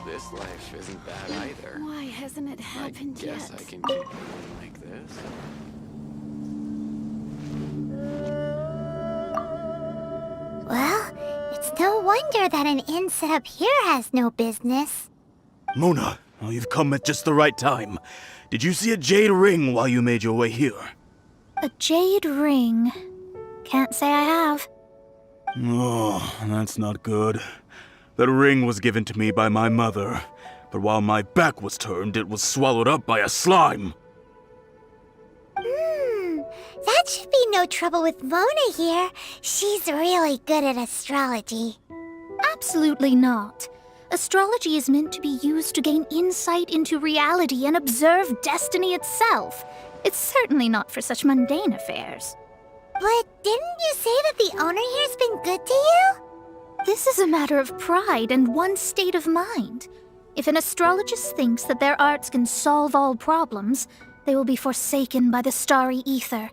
This life isn't bad either. Why hasn't it happened yet? I guess I can keep going like this. Well, it's no wonder that an inn set up here has no business. Mona, you've come at just the right time. Did you see a jade ring while you made your way here? A jade ring? Can't say I have. Oh, that's not good. That ring was given to me by my mother, but while my back was turned, it was swallowed up by a slime. That should be no trouble with Mona here. She's really good at astrology. Absolutely not. Astrology is meant to be used to gain insight into reality and observe destiny itself. It's certainly not for such mundane affairs. But didn't you say that the owner here's been good to you? This is a matter of pride and one's state of mind. If an astrologist thinks that their arts can solve all problems, they will be forsaken by the starry ether.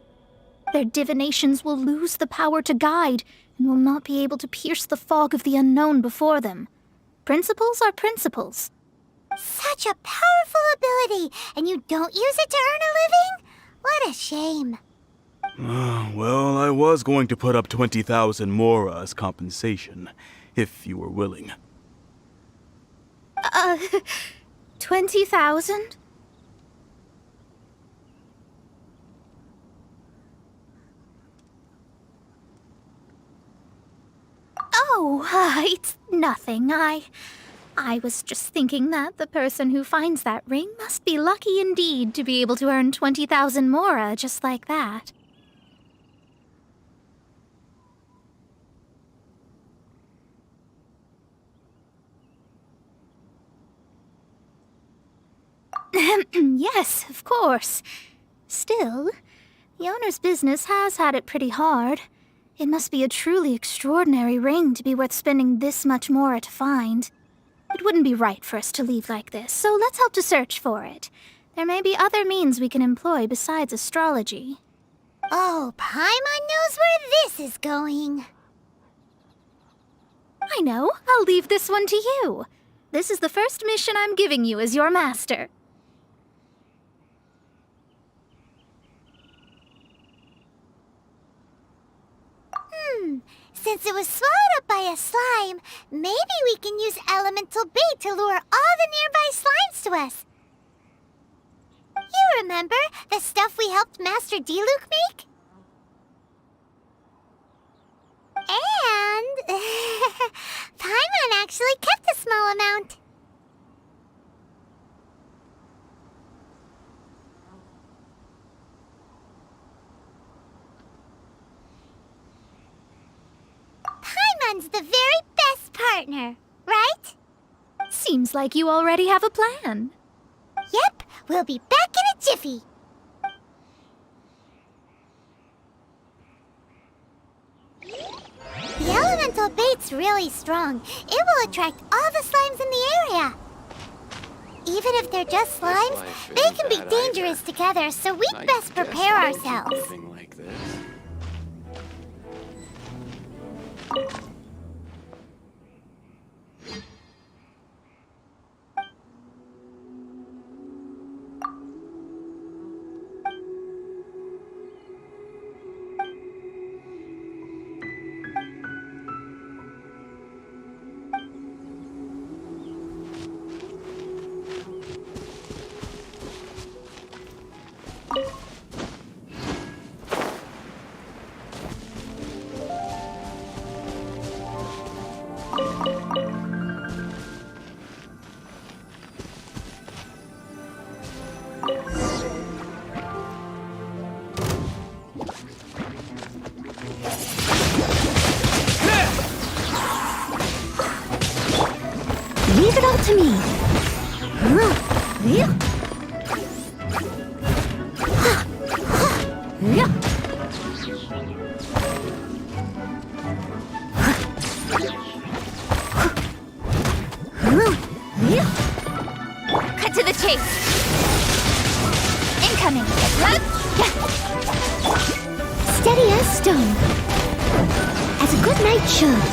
Their divinations will lose the power to guide and will not be able to pierce the fog of the unknown before them. Principles are principles. Such a powerful ability, and you don't use it to earn a living? What a shame. Well, I was going to put up 20,000 mora as compensation, if you were willing. 20,000? Oh, it's nothing. I was just thinking that the person who finds that ring must be lucky indeed to be able to earn 20,000 mora just like that. Yes, of course. Still, the owner's business has had it pretty hard. It must be a truly extraordinary ring to be worth spending this much more to find. It wouldn't be right for us to leave like this, so let's help to search for it. There may be other means we can employ besides astrology. Oh, Paimon knows where this is going. I know. I'll leave this one to you. This is the first mission I'm giving you as your master. Since it was swallowed up by a slime, maybe we can use elemental bait to lure all the nearby slimes to us. You remember the stuff we helped Master Diluc make? And Paimon actually kept a small amount. Paimon's the very best partner, right? Seems like you already have a plan. Yep, we'll be back in a jiffy. The elemental bait's really strong. It will attract all the slimes in the area. Even if they're just slimes, they can be dangerous together, so we'd best prepare ourselves. Something like this. Leave it all to me. Cut to the chase. Incoming. Steady as stone. As a good knight should.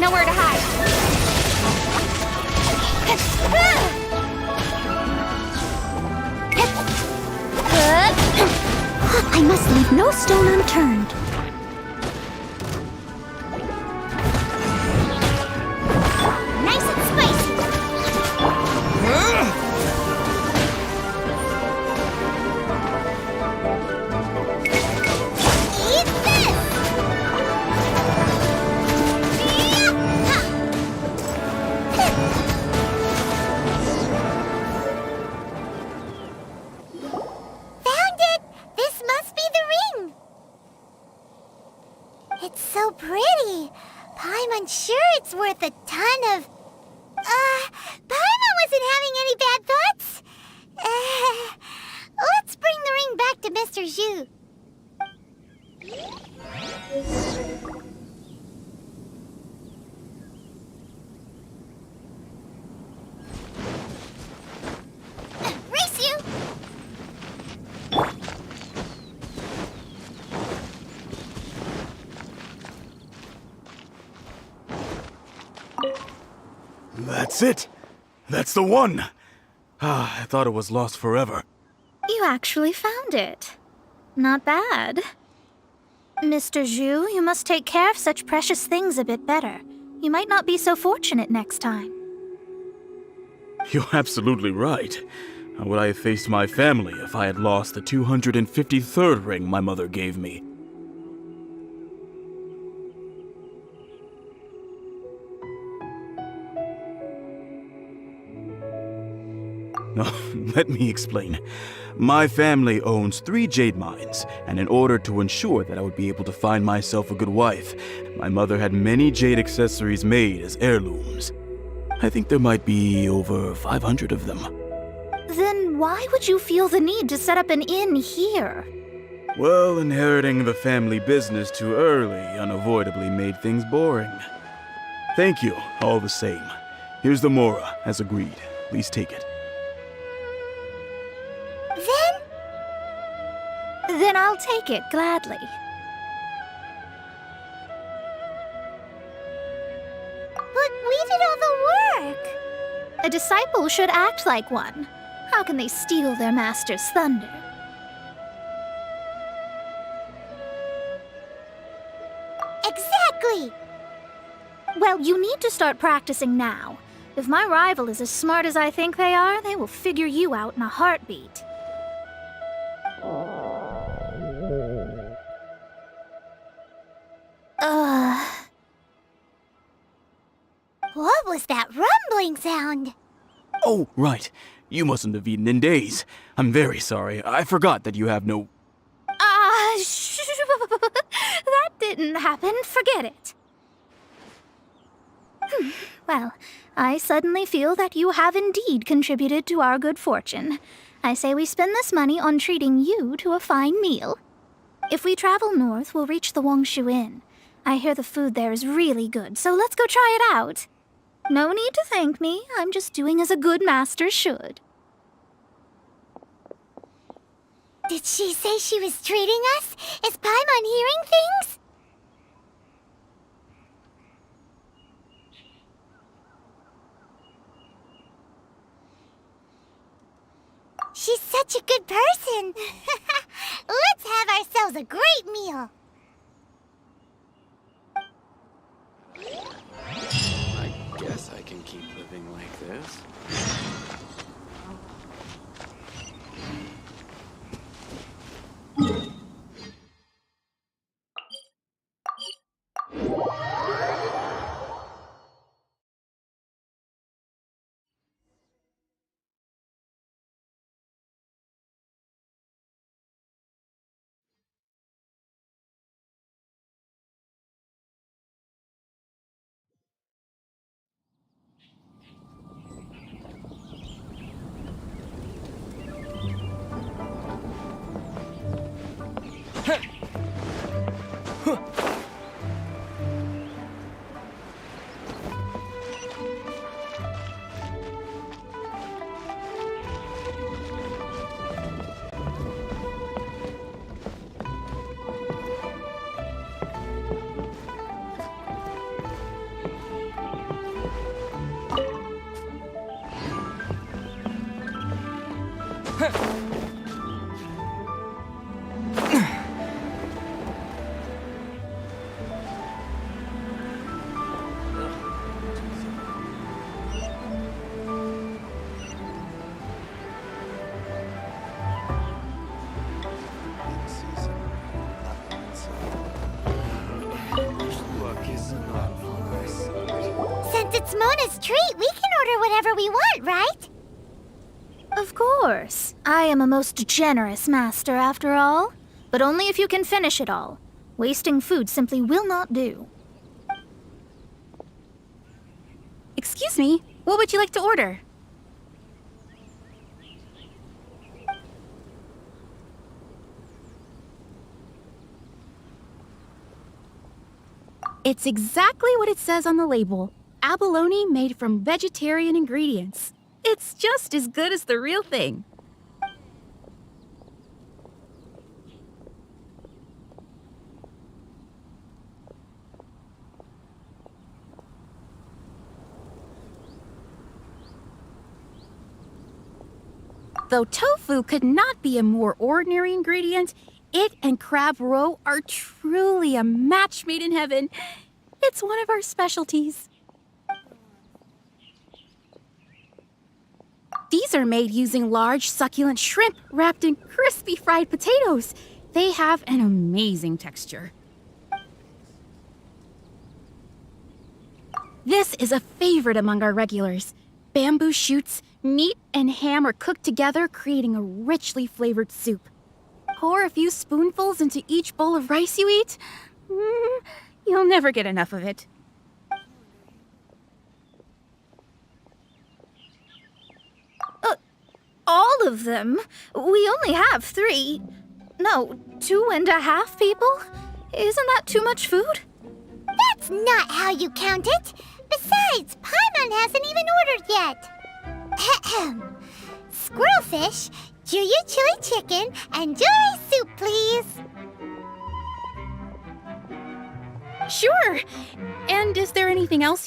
Nowhere to hide. I must leave no stone unturned. Nice and spicy. Eat this! Found it! This must be the ring! It's so pretty. Paimon sure it's worth a ton of... Paimon wasn't having any bad thoughts. Let's bring the ring back to Mr. Zhu. Race you! That's it. That's the one. Ah, I thought it was lost forever. You actually found it. Not bad. Mr. Zhu, you must take care of such precious things a bit better. You might not be so fortunate next time. You're absolutely right. How would I have faced my family if I had lost the 253rd ring my mother gave me? No, let me explain. My family owns 3 jade mines, and in order to ensure that I would be able to find myself a good wife, my mother had many jade accessories made as heirlooms. I think there might be over 500 of them. Then why would you feel the need to set up an inn here? Well, inheriting the family business too early unavoidably made things boring. Thank you, all the same. Here's the Mora, as agreed. Please take it. Then I'll take it gladly. But we did all the work. A disciple should act like one. How can they steal their master's thunder? Exactly. Well, you need to start practicing now. If my rival is as smart as I think they are, they will figure you out in a heartbeat. What was that rumbling sound? Oh, right. You mustn't have eaten in days. I'm very sorry. I forgot that you have no... That didn't happen. Forget it. Well, I suddenly feel that you have indeed contributed to our good fortune. I say we spend this money on treating you to a fine meal. If we travel north, we'll reach the Wangshu Inn. I hear the food there is really good, so let's go try it out. No need to thank me. I'm just doing as a good master should. Did she say she was treating us? Is Paimon hearing things? She's such a good person. Let's have ourselves a great meal. I guess I can keep living like this. Since it's Mona's treat, we can order whatever we want, right? Of course. I am a most generous master, after all. But only if you can finish it all. Wasting food simply will not do. Excuse me, what would you like to order? It's exactly what it says on the label. Abalone made from vegetarian ingredients. It's just as good as the real thing. Though tofu could not be a more ordinary ingredient, it and crab roe are truly a match made in heaven. It's one of our specialties. These are made using large, succulent shrimp wrapped in crispy fried potatoes. They have an amazing texture. This is a favorite among our regulars. Bamboo shoots, meat, and ham are cooked together, creating a richly flavored soup. Pour a few spoonfuls into each bowl of rice you eat. You'll never get enough of it. All of them? We only have 3. No, 2.5 people? Isn't that too much food? That's not how you count it. Besides, Paimon hasn't even ordered yet. Ahem. Squirrelfish, Juyu chili chicken, and jewelry soup, please. Sure. And is there anything else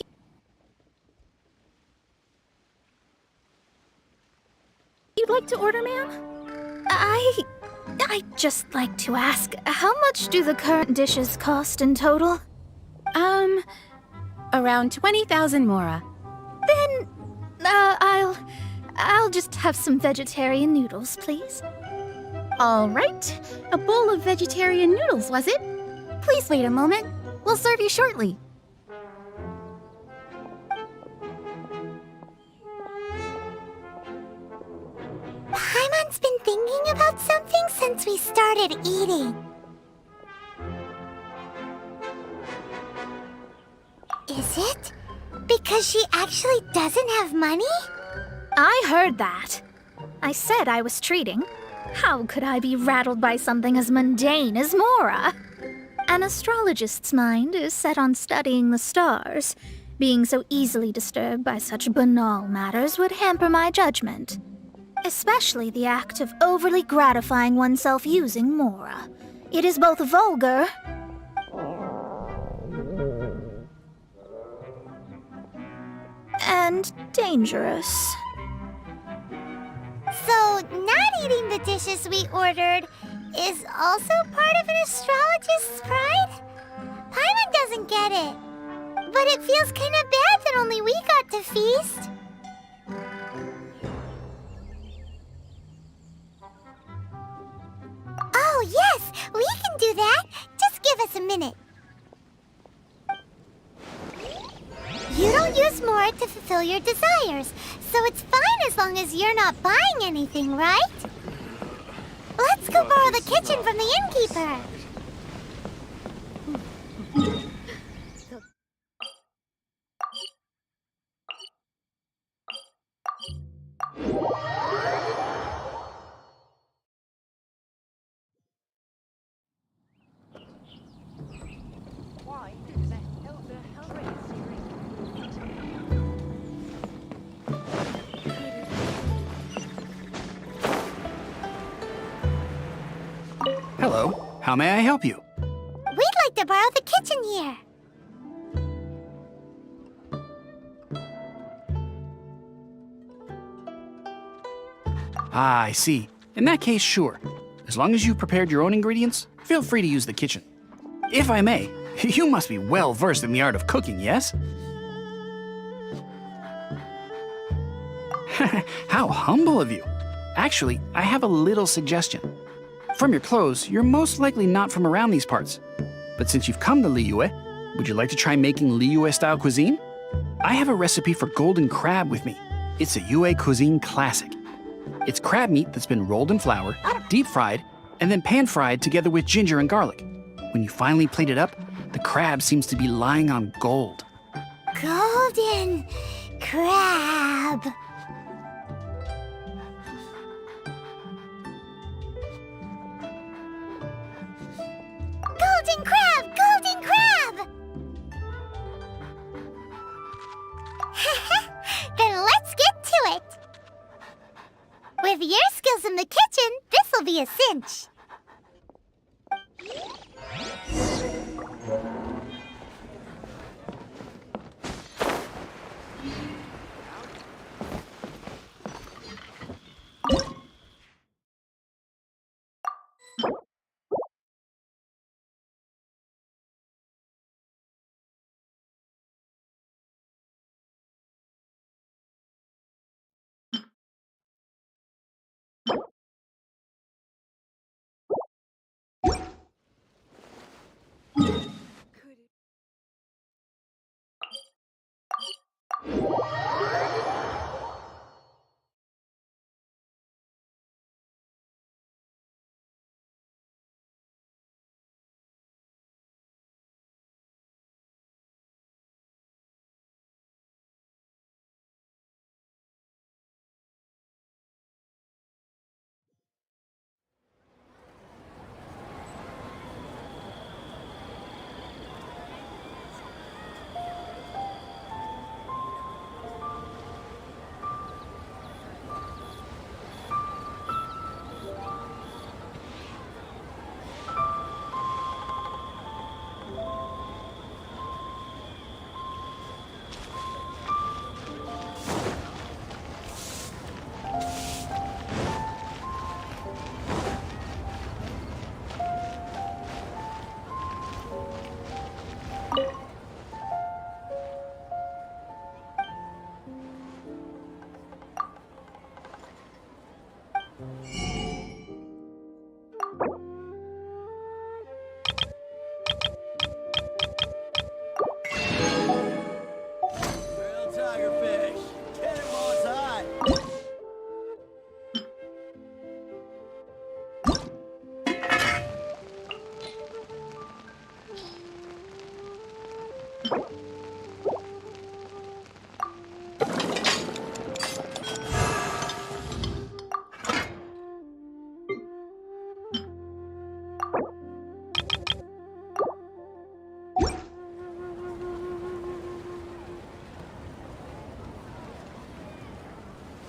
you'd like to order, ma'am? I'd just like to ask, how much do the current dishes cost in total? Around 20,000 mora. Then, I'll just have some vegetarian noodles, please. All right. A bowl of vegetarian noodles, was it? Please wait a moment. We'll serve you shortly. Paimon's been thinking about something since we started eating. Is it because she actually doesn't have money? I heard that. I said I was treating. How could I be rattled by something as mundane as Mora? An astrologist's mind is set on studying the stars. Being so easily disturbed by such banal matters would hamper my judgment. Especially the act of overly gratifying oneself using Mora. It is both vulgar and dangerous. So, not eating the dishes we ordered is also part of an astrologist's pride? Paimon doesn't get it. But it feels kind of bad that only we got to feast. Oh, yes, we can do that. Just give us a minute. You don't use more to fulfill your desires, so it's fine as long as you're not buying anything, right? Let's go borrow the kitchen from the innkeeper. Hello, how may I help you? We'd like to borrow the kitchen here. Ah, I see. In that case, sure. As long as you've prepared your own ingredients, feel free to use the kitchen. If I may, you must be well versed in the art of cooking, yes? How humble of you. Actually, I have a little suggestion. From your clothes, you're most likely not from around these parts. But since you've come to Liyue, would you like to try making Liyue-style cuisine? I have a recipe for golden crab with me. It's a Yue cuisine classic. It's crab meat that's been rolled in flour, deep fried, and then pan fried together with ginger and garlic. When you finally plate it up, the crab seems to be lying on gold. Golden crab. Golden crab! Golden crab! Then let's get to it. With your skills in the kitchen, this'll be a cinch.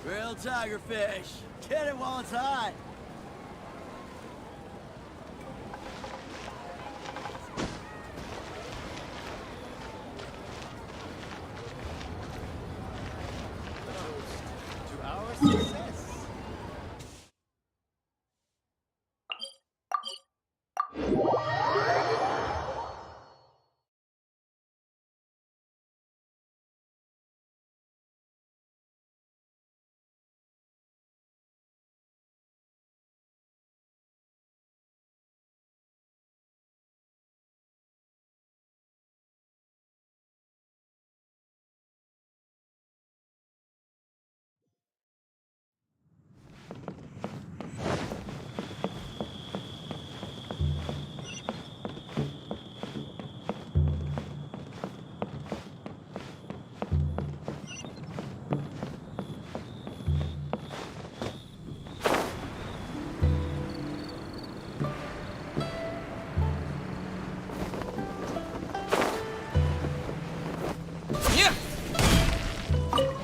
Grilled tiger fish. Get it while it's hot. To our success.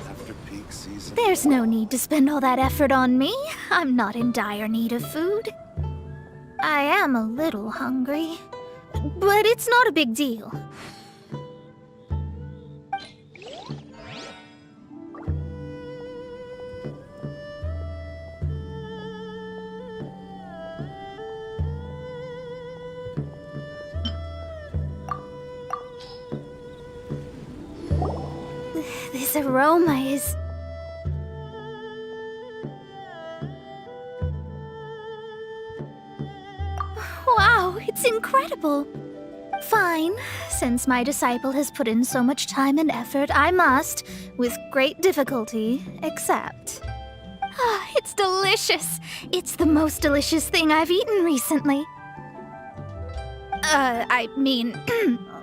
After peak season. There's no need to spend all that effort on me. I'm not in dire need of food. I am a little hungry, but it's not a big deal. This aroma is... Wow, it's incredible. Fine. Since my disciple has put in so much time and effort, I must, with great difficulty, accept. Ah, it's delicious. It's the most delicious thing I've eaten recently. I mean,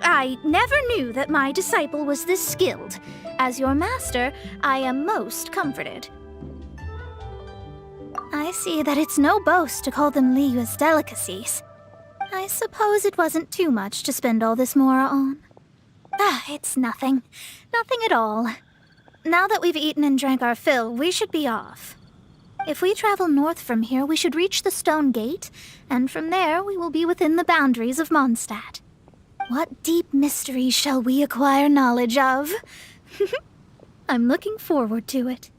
I never knew that my disciple was this skilled. As your master, I am most comforted. I see that it's no boast to call them Liyue's delicacies. I suppose it wasn't too much to spend all this mora on. Ah, it's nothing. Nothing at all. Now that we've eaten and drank our fill, we should be off. If we travel north from here, we should reach the Stone Gate, and from there we will be within the boundaries of Mondstadt. What deep mysteries shall we acquire knowledge of? I'm looking forward to it.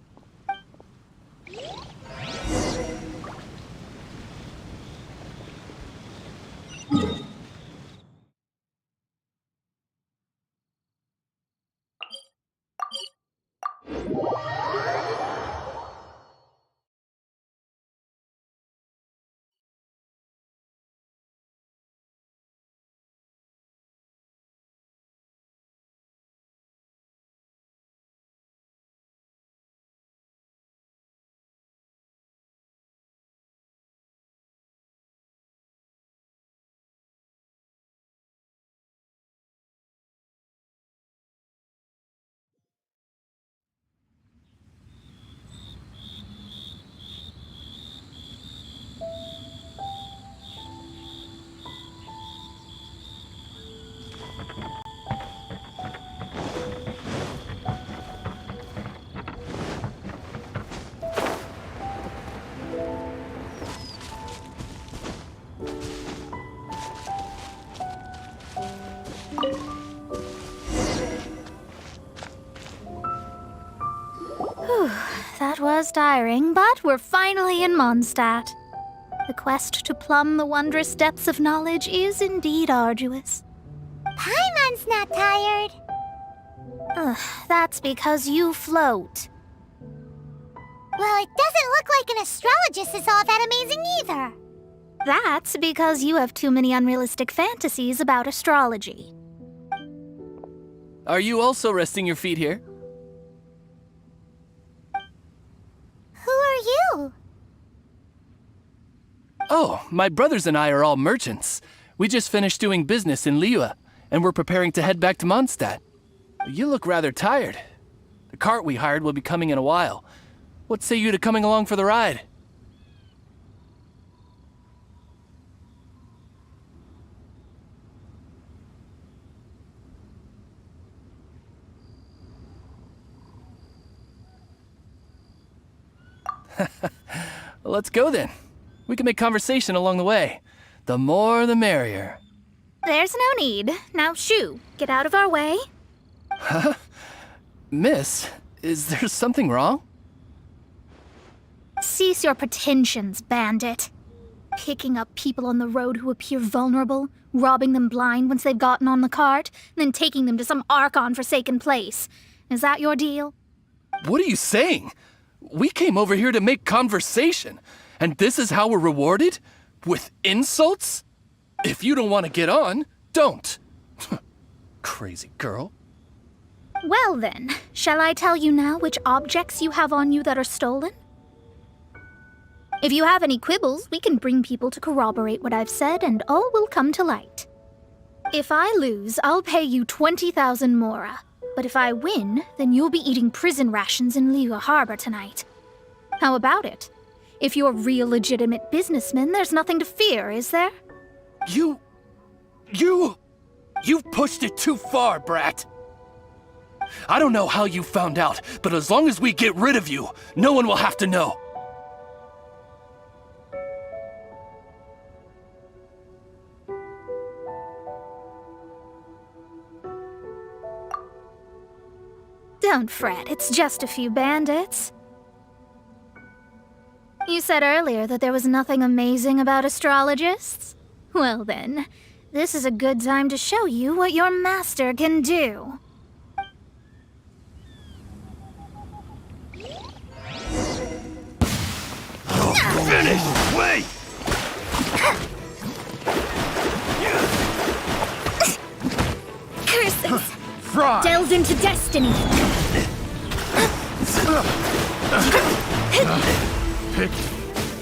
That was tiring, but we're finally in Mondstadt. The quest to plumb the wondrous depths of knowledge is indeed arduous. Paimon's not tired. That's because you float. Well, it doesn't look like an astrologist is all that amazing either. That's because you have too many unrealistic fantasies about astrology. Are you also resting your feet here? Who are you? Oh, my brothers and I are all merchants. We just finished doing business in Liyue, and we're preparing to head back to Mondstadt. You look rather tired. The cart we hired will be coming in a while. What say you to coming along for the ride? Let's go then. We can make conversation along the way. The more the merrier. There's no need. Now shoo, get out of our way. Miss, is there something wrong? Cease your pretensions, bandit. Picking up people on the road who appear vulnerable, robbing them blind once they've gotten on the cart, then taking them to some Archon-forsaken place. Is that your deal? What are you saying? We came over here to make conversation, and this is how we're rewarded? With insults? If you don't want to get on, don't. Crazy girl. Well then, shall I tell you now which objects you have on you that are stolen? If you have any quibbles, we can bring people to corroborate what I've said and all will come to light. If I lose, I'll pay you 20,000 mora. But if I win, then you'll be eating prison rations in Liyue Harbor tonight. How about it? If you're real legitimate businessmen, there's nothing to fear, is there? You've pushed it too far, brat. I don't know how you found out, but as long as we get rid of you, no one will have to know. Don't fret, it's just a few bandits. You said earlier that there was nothing amazing about astrologists? Well then, this is a good time to show you what your master can do. Finish! Wait! Curses! Fry! Delved into destiny! Pick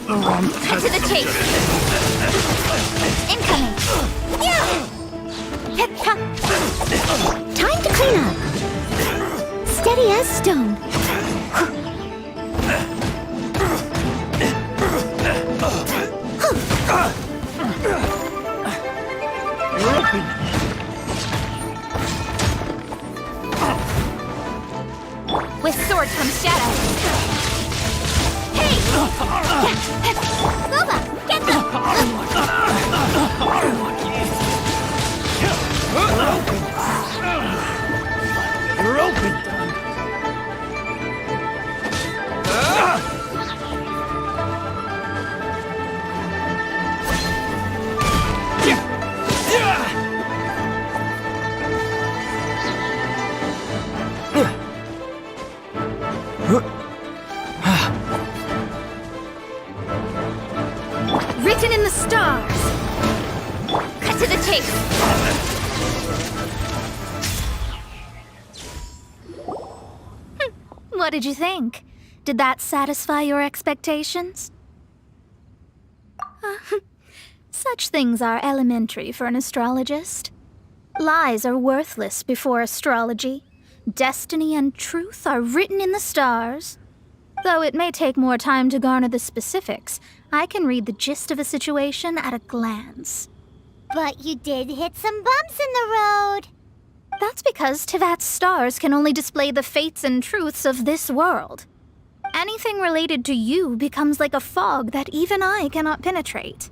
the wrong Cut to the chase! Incoming! Time to clean up. Steady as stone. With sword comes shadow. Hey! Boba, get them! You're open! Written in the stars! Cut to the chase! What did you think? Did that satisfy your expectations? Such things are elementary for an astrologist. Lies are worthless before astrology. Destiny and truth are written in the stars. Though it may take more time to garner the specifics, I can read the gist of a situation at a glance. But you did hit some bumps in the road. That's because Tivat's stars can only display the fates and truths of this world. Anything related to you becomes like a fog that even I cannot penetrate.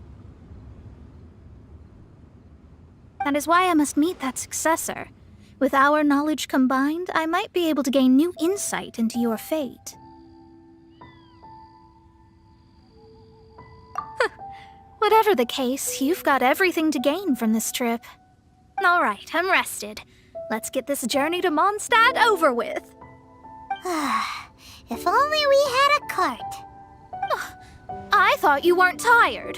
That is why I must meet that successor. With our knowledge combined, I might be able to gain new insight into your fate. Whatever the case, you've got everything to gain from this trip. All right, I'm rested. Let's get this journey to Mondstadt over with. If only we had a cart. I thought you weren't tired.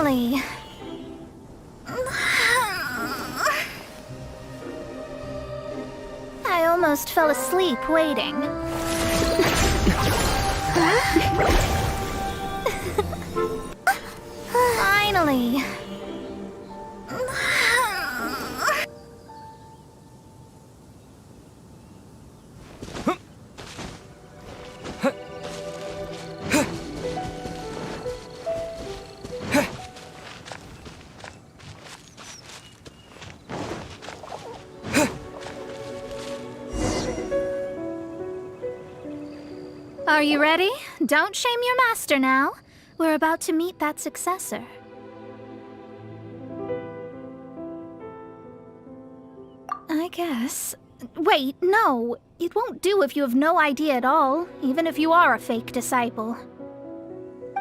Finally! I almost fell asleep waiting. Finally! Are you ready? Don't shame your master now. We're about to meet that successor. I guess. Wait, no. It won't do if you have no idea at all, even if you are a fake disciple.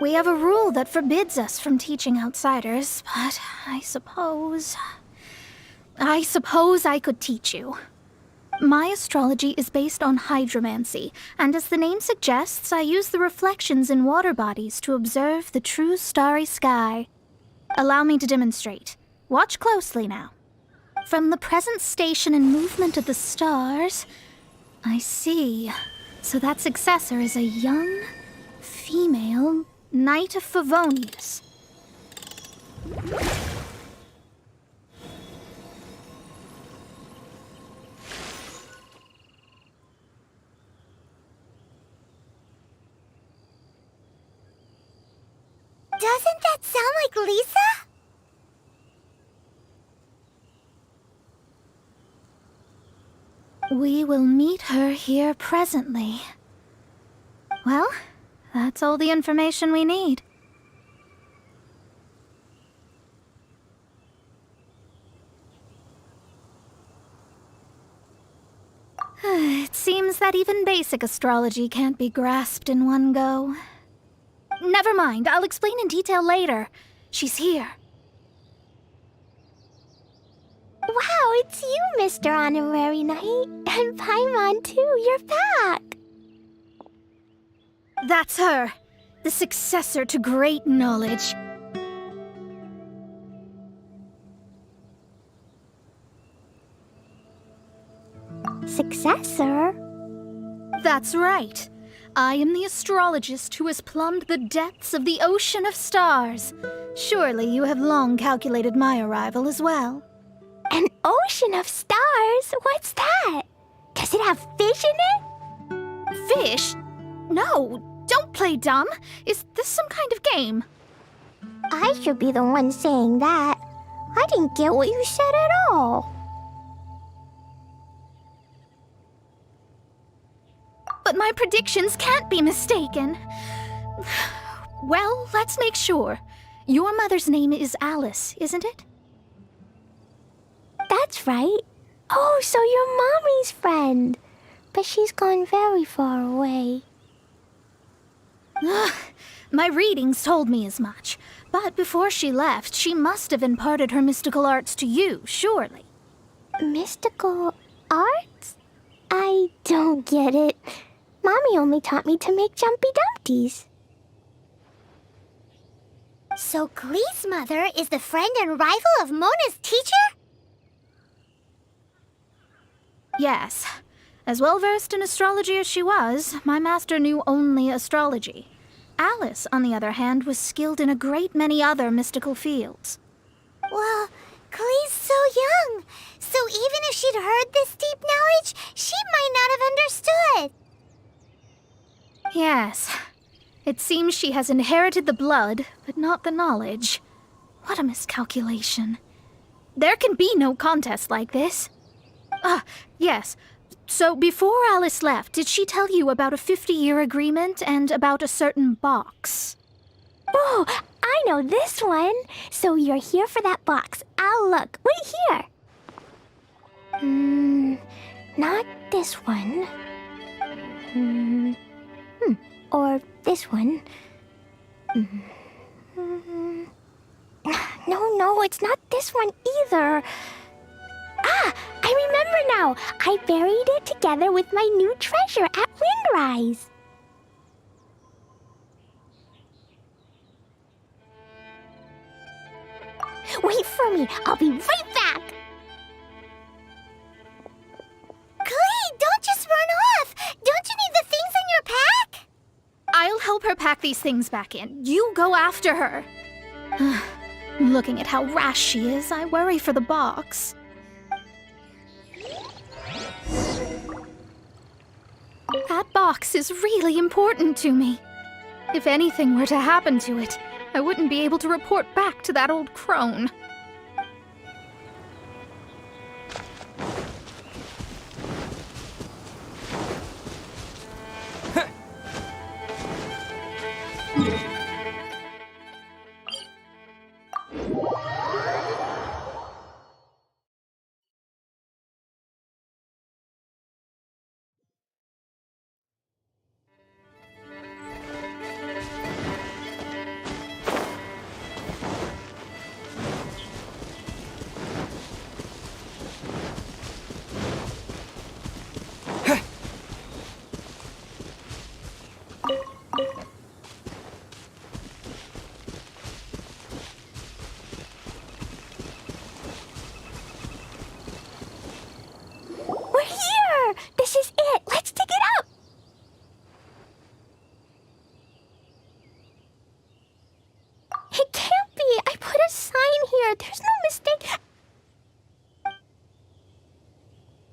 We have a rule that forbids us from teaching outsiders, but I suppose I could teach you. My astrology is based on hydromancy, and as the name suggests, I use the reflections in water bodies to observe the true starry sky. Allow me to demonstrate. Watch closely now. From the present station and movement of the stars, I see. So that successor is a young, female Knight of Favonius. Doesn't that sound like Lisa? We will meet her here presently. Well, that's all the information we need. It seems that even basic astrology can't be grasped in one go. Never mind, I'll explain in detail later. She's here. Wow, it's you, Mr. Honorary Knight. And Paimon, too, you're back. That's her, the successor to great knowledge. Successor? That's right. I am the astrologist who has plumbed the depths of the ocean of stars. Surely you have long calculated my arrival as well. An ocean of stars? What's that? Does it have fish in it? Fish? No, don't play dumb. Is this some kind of game? I should be the one saying that. I didn't get what you said at all. But my predictions can't be mistaken. Well, let's make sure. Your mother's name is Alice, isn't it? That's right. Oh, so you're Mommy's friend. But she's gone very far away. My readings told me as much. But before she left, she must have imparted her mystical arts to you, surely. Mystical arts? I don't get it. Mommy only taught me to make Jumpy Dumpties. So Glee's mother is the friend and rival of Mona's teacher? Yes. As well-versed in astrology as she was, my master knew only astrology. Alice, on the other hand, was skilled in a great many other mystical fields. Well, Glee's so young. So even if she'd heard this deep knowledge, she might not have understood. Yes. It seems she has inherited the blood, but not the knowledge. What a miscalculation. There can be no contest like this. Yes. So before Alice left, did she tell you about a 50-year agreement and about a certain box? Oh, I know this one. So you're here for that box. I'll look. Wait here. Not this one. Or this one. No, it's not this one either. Ah, I remember now. I buried it together with my new treasure at Windrise. Wait for me. I'll be right back. Klee, don't just run off! Don't you need the things in your pack? I'll help her pack these things back in. You go after her. Looking at how rash she is, I worry for the box. That box is really important to me. If anything were to happen to it, I wouldn't be able to report back to that old crone. We're here! This is it! Let's dig it up! It can't be! I put a sign here! There's no mistake!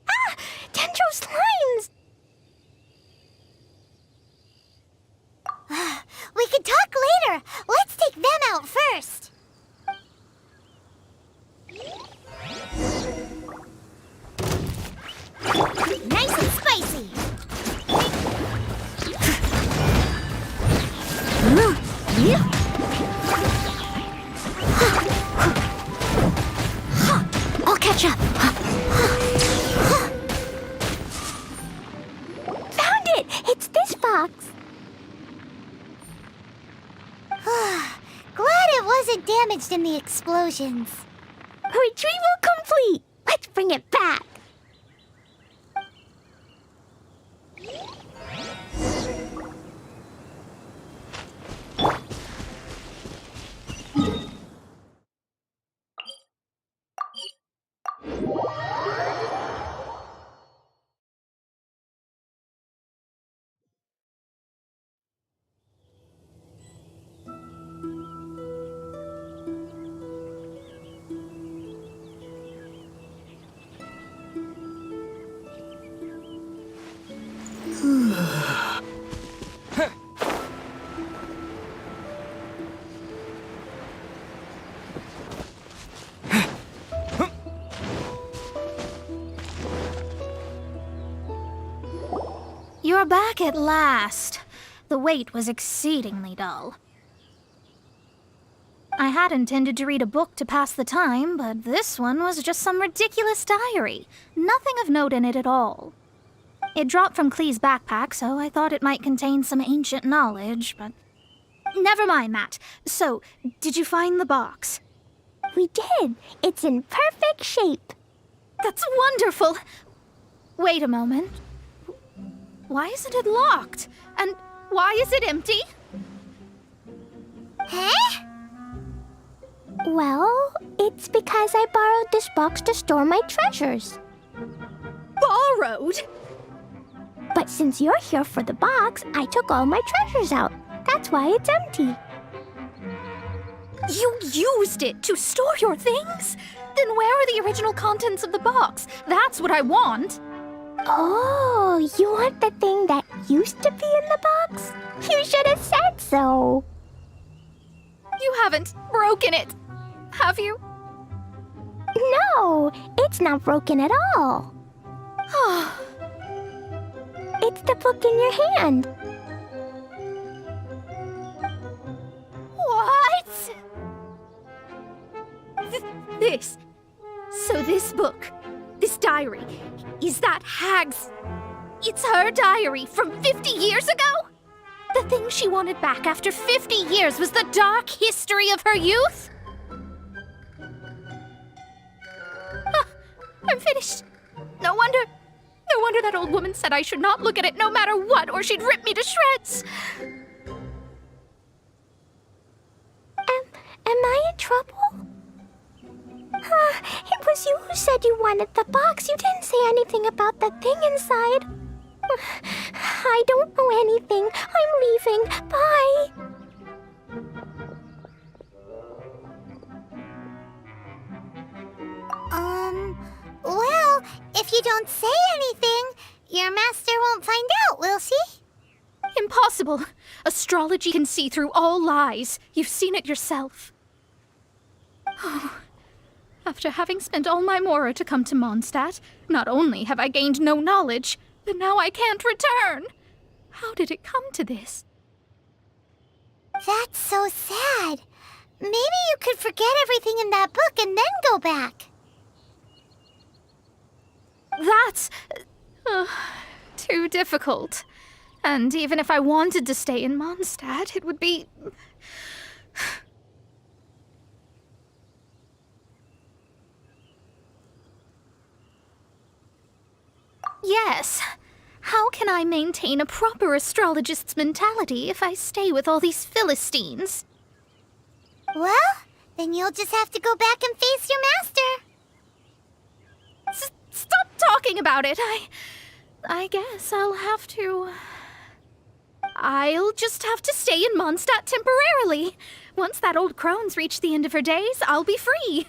Ah! Dendro slimes! We can talk later. Let's take them out first. Nice and spicy. I'll catch up. Found it! It's this box. Glad it wasn't damaged in the explosions. Retrieval complete! Let's bring it back! You're back at last. The wait was exceedingly dull. I had intended to read a book to pass the time, but this one was just some ridiculous diary. Nothing of note in it at all. It dropped from Klee's backpack, so I thought it might contain some ancient knowledge, but... Never mind that. So, did you find the box? We did! It's in perfect shape! That's wonderful! Wait a moment. Why isn't it locked? And why is it empty? Huh? Well, it's because I borrowed this box to store my treasures. Borrowed? But since you're here for the box, I took all my treasures out. That's why it's empty. You used it to store your things? Then where are the original contents of the box? That's what I want. Oh, you want the thing that used to be in the box? You should have said so. You haven't broken it, have you? No, it's not broken at all. It's the book in your hand. What? This. So this book, this diary, is that Hag's... It's her diary from 50 years ago? The thing she wanted back after 50 years was the dark history of her youth? I'm finished. No wonder that old woman said I should not look at it no matter what, or she'd rip me to shreds. Am I in trouble? said you wanted the box. You didn't say anything about the thing inside. I don't know anything. I'm leaving. Bye. Well, if you don't say anything, your master won't find out, will she? Impossible. Astrology can see through all lies. You've seen it yourself. Oh. After having spent all my mora to come to Mondstadt, not only have I gained no knowledge, but now I can't return. How did it come to this? That's so sad. Maybe you could forget everything in that book and then go back. That's too difficult. And even if I wanted to stay in Mondstadt, it would be... Yes. How can I maintain a proper astrologist's mentality if I stay with all these Philistines? Well, then you'll just have to go back and face your master. Stop talking about it. I guess I'll just have to stay in Mondstadt temporarily. Once that old crone's reached the end of her days, I'll be free.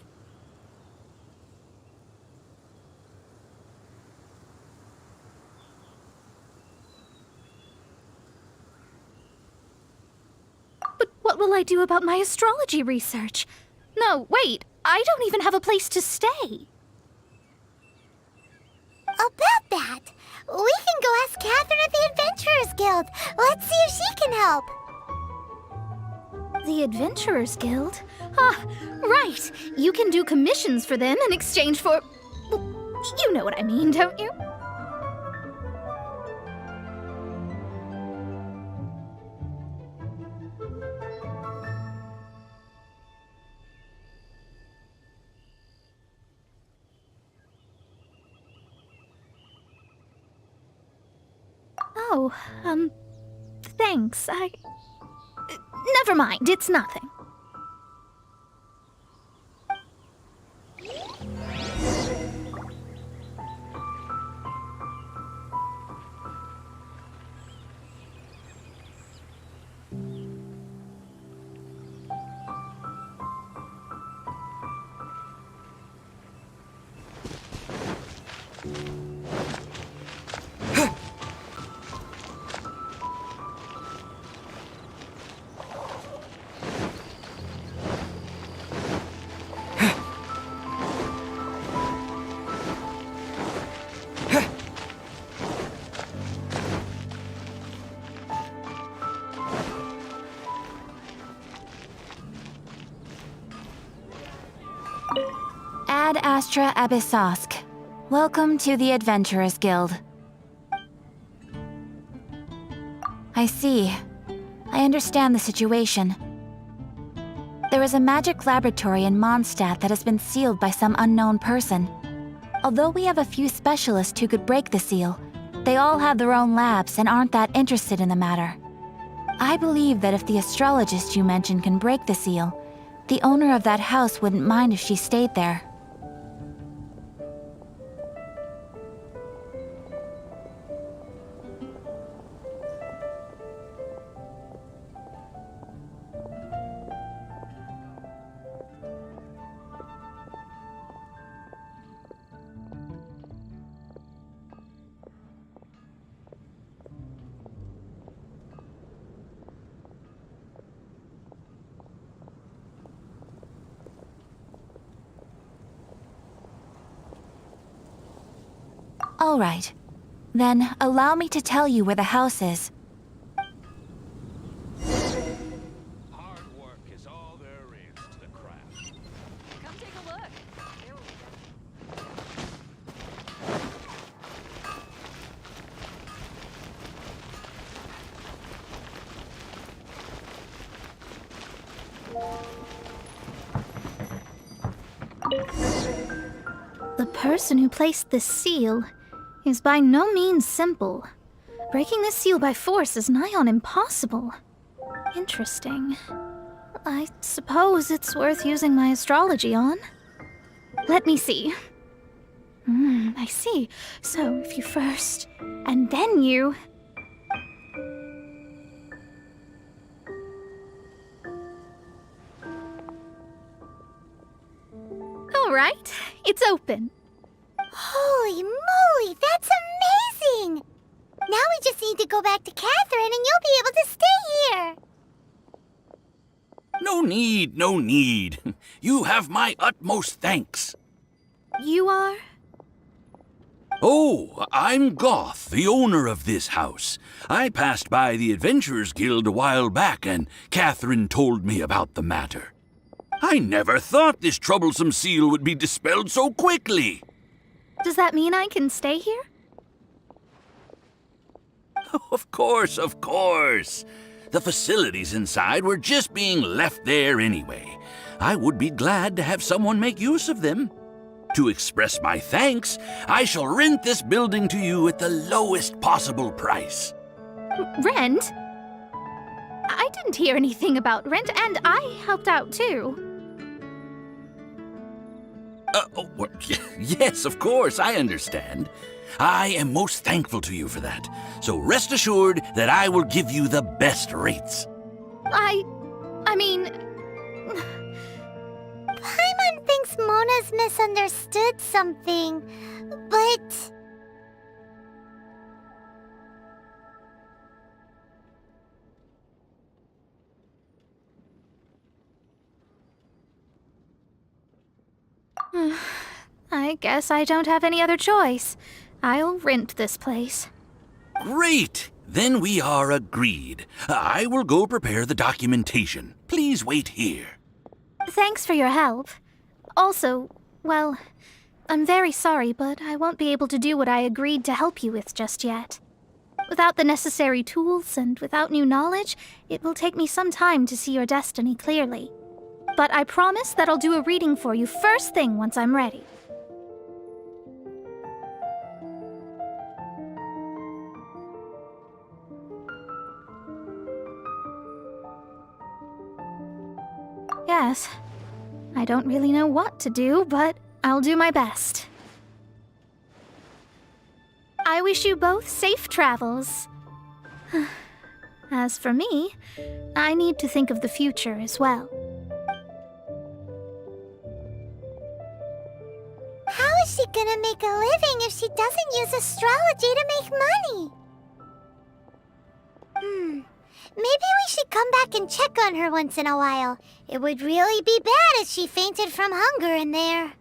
But what will I do about my astrology research? No, wait, I don't even have a place to stay. About that, we can go ask Catherine at the Adventurers Guild. Let's see if she can help. The Adventurers Guild? Ah, right. You can do commissions for them in exchange for... Well, you know what I mean, don't you? Oh, thanks. Never mind, it's nothing. Ad Astra Abyssosk. Welcome to the Adventurers Guild. I see. I understand the situation. There is a magic laboratory in Mondstadt that has been sealed by some unknown person. Although we have a few specialists who could break the seal, they all have their own labs and aren't that interested in the matter. I believe that if the astrologist you mentioned can break the seal, the owner of that house wouldn't mind if she stayed there. All right. Then, allow me to tell you where the house is. Hard work is all there is to the craft. Come take a look. The person who placed this seal is by no means simple. Breaking this seal by force is nigh on impossible. Interesting. I suppose it's worth using my astrology on. Let me see. I see. So if you first, and then you... All right, it's open. Holy moly, that's amazing! Now we just need to go back to Catherine and you'll be able to stay here. No need, no need. You have my utmost thanks. You are? Oh, I'm Goth, the owner of this house. I passed by the Adventurers Guild a while back, and Catherine told me about the matter. I never thought this troublesome seal would be dispelled so quickly. Does that mean I can stay here? Of course, of course. The facilities inside were just being left there anyway. I would be glad to have someone make use of them. To express my thanks, I shall rent this building to you at the lowest possible price. Rent? I didn't hear anything about rent, and I helped out too. Well, yes, of course, I understand. I am most thankful to you for that. So rest assured that I will give you the best rates. I mean... Paimon thinks Mona's misunderstood something, but... I guess I don't have any other choice. I'll rent this place. Great! Then we are agreed. I will go prepare the documentation. Please wait here. Thanks for your help. Also, well, I'm very sorry, but I won't be able to do what I agreed to help you with just yet. Without the necessary tools and without new knowledge, it will take me some time to see your destiny clearly. But I promise that I'll do a reading for you first thing once I'm ready. Yes. I don't really know what to do, but I'll do my best. I wish you both safe travels. As for me, I need to think of the future as well. How is she gonna make a living if she doesn't use astrology to make money? Maybe we should come back and check on her once in a while. It would really be bad if she fainted from hunger in there.